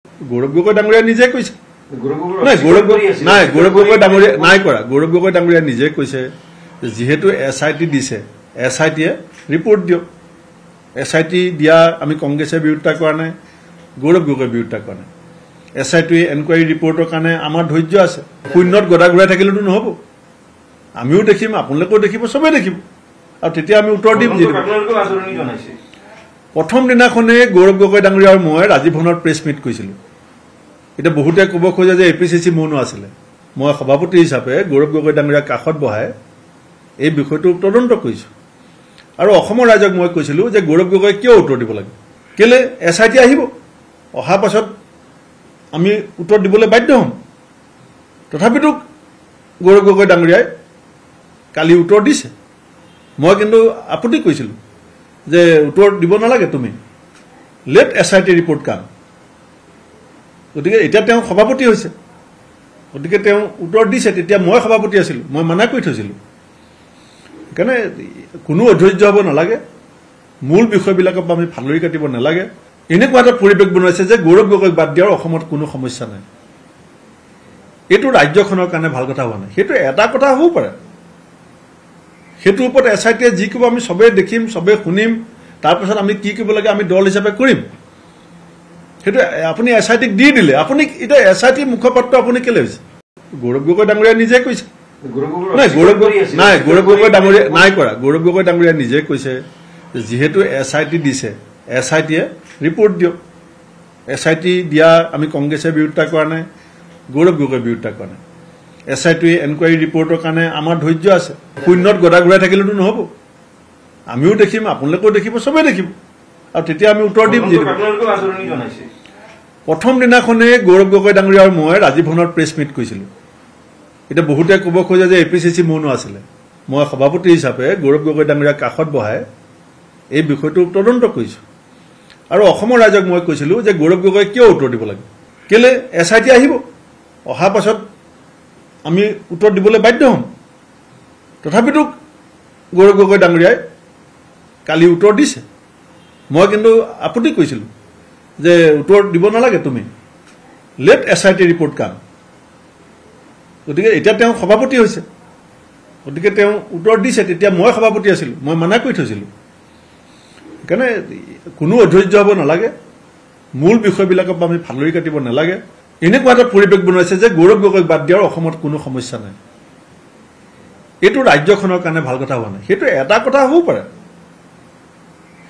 গৌৰৱ গগৈ ডাঙৰীয়া নিজে কৈছে নাই গৌৰৱ গগৈ ডাঙৰীয়া নাই কৰা গৌৰৱ গগৈ ডাঙৰীয়া নিজে কৈছে যেহেতু SIT দিছে SITয়ে ৰিপৰ্ট দিয়ক SIT দিয়া আমি কংগ্ৰেছে বিৰোধিতা কৰা নাই গৌৰৱ গগৈ বিৰোধিতা কৰা নাই SITয়ে এনকুৱাৰী ৰিপৰ্টৰ কাৰণে আমাৰ ধৈৰ্য আছে শূন্যত গদা ঘূৰাই থাকিলেতো নহ'ব আমিও দেখিম আপোনালোকেও দেখিব চবেই দেখিব আৰু তেতিয়া আমি উত্তৰ দিম প্ৰথম দিনাখনে গৌৰৱ গগৈ ডাঙৰীয়া আৰু মই ৰাজীৱ ভৱনত প্ৰেছ মিট কৰিছিলোঁ এটা বহুতে ক'ব খোজে যে APCC মৌন আছিলে মই সভাপতি হিচাপে গৌৰৱ গগৈ ডাঙৰীয়া কাষত বহাই এই বিষয়টো তদন্ত কৰিছোঁ আৰু অসমৰ ৰাইজক মই কৈছিলোঁ যে গৌৰৱ গগৈ কিয় উত্তৰ দিব লাগে কেলে SIT আহিব অহা পাছত আমি উত্তৰ দিবলৈ বাধ্য হ'ম তথাপিতো গৌৰৱ গগৈ ডাঙৰীয়াই কালি উত্তৰ দিছে মই কিন্তু আপত্তি কৰিছিলোঁ যে উত্তৰ দিব নালাগে তুমি লেট SIT ৰিপৰ্ট কাম গতিকে এতিয়া তেওঁ সভাপতি হৈছে গতিকে তেওঁ উত্তৰ দিছে তেতিয়া মই সভাপতি আছিলোঁ মই মানা কৰি থৈছিলোঁ সেইকাৰণে কোনো অধৈৰ্য হ'ব নালাগে মূল বিষয়বিলাকৰ পৰা আমি ফালৰি কাটিব নালাগে এনেকুৱা এটা পৰিৱেশ বনাইছে যে গৌৰৱ গগৈক বাদ দিয়াৰ অসমত কোনো সমস্যা নাই এইটো ৰাজ্যখনৰ কাৰণে ভাল কথা হোৱা নাই সেইটো এটা কথা হ'ব পাৰে সেইটোৰ ওপৰত SITয়ে যি ক'ব আমি চবেই দেখিম চবেই শুনিম তাৰপিছত আমি কি কৰিব লাগে আমি দল হিচাপে কৰিম সেইটো আপুনি SITক দি দিলে আপুনি এতিয়া SIT মুখপাত্ৰ আপুনি কেলে হৈছে গৌৰৱ গগৈ ডাঙৰীয়া নিজে কৈছে গৌৰৱ গগৈ ডাঙৰীয়া নাই কৰা গৌৰৱ গগৈ ডাঙৰীয়া নিজে কৈছে যেহেতু SIT দিছে SITয়ে ৰিপৰ্ট দিয়ক SIT দিয়া আমি কংগ্ৰেছে বিৰোধিতা কৰা নাই গৌৰৱ গগৈ বিৰোধিতা কৰা নাই SITয়ে এনকুৱাৰী ৰিপৰ্টৰ কাৰণে আমাৰ ধৈৰ্য আছে শূন্যত গদা ঘূৰাই থাকিলেতো নহ'ব আমিও দেখিম আপোনালোকেও দেখিব চবেই দেখিব আৰু তেতিয়া আমি উত্তৰ দিম প্ৰথম দিনাখনে গৌৰৱ গগৈ ডাঙৰীয়া আৰু মই ৰাজীৱ ভৱনত প্ৰেছ মিট কৰিছিলোঁ এটা বহুতে ক'ব খোজে যে APCC মৌন আছিলে মই সভাপতি হিচাপে গৌৰৱ গগৈ ডাঙৰীয়া কাষত বহাই এই বিষয়টো তদন্ত কৰিছোঁ আৰু অসমৰ ৰাইজক মই কৈছিলোঁ যে গৌৰৱ গগৈ কিয় উত্তৰ দিব লাগে কেলে SIT আহিব অহা পাছত আমি উত্তৰ দিবলৈ বাধ্য হ'ম তথাপিতো গৌৰৱ গগৈ ডাঙৰীয়াই কালি উত্তৰ দিছে মই কিন্তু আপত্তি কৰিছিলোঁ যে উত্তৰ দিব নালাগে তুমি লেট SIT ৰিপৰ্ট কাম গতিকে এতিয়া তেওঁ সভাপতি হৈছে গতিকে তেওঁ উত্তৰ দিছে তেতিয়া মই সভাপতি আছিলোঁ মই মানা কৰি থৈছিলোঁ সেইকাৰণে কোনো অধৈৰ্য হ'ব নালাগে মূল বিষয়বিলাকৰ পৰা আমি ফালৰি কাটিব নালাগে এনেকুৱা এটা পৰিৱেশ বনাইছে যে গৌৰৱ গগৈক বাদ দিয়াৰ অসমত কোনো সমস্যা নাই এইটো ৰাজ্যখনৰ কাৰণে ভাল কথা হোৱা নাই সেইটো এটা কথা হ'ব পাৰে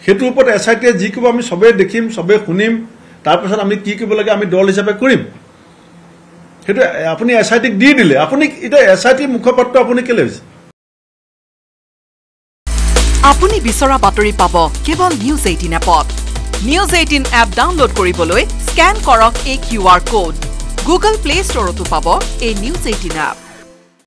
সেইটোৰ ওপৰত SITয়ে যি ক'ব আমি চবেই দেখিম চবেই শুনিম তাৰপিছত আমি কি কৰিব লাগে আমি দল হিচাপে কৰিম সেইটো আপুনি SITক দি দিলে আপুনি এতিয়া SIT মুখপাত্ৰ আপুনি কেলে হৈছে আপুনি বিচৰা বাতৰি পাব কেৱল নিউজ 18 এপত নিউজ 18 এপ ডাউনলোড কৰিবলৈ স্ক্যান কৰক এই QR কোড গুগল প্লে ষ্টৰতো পাব এই নিউজ 18 এপ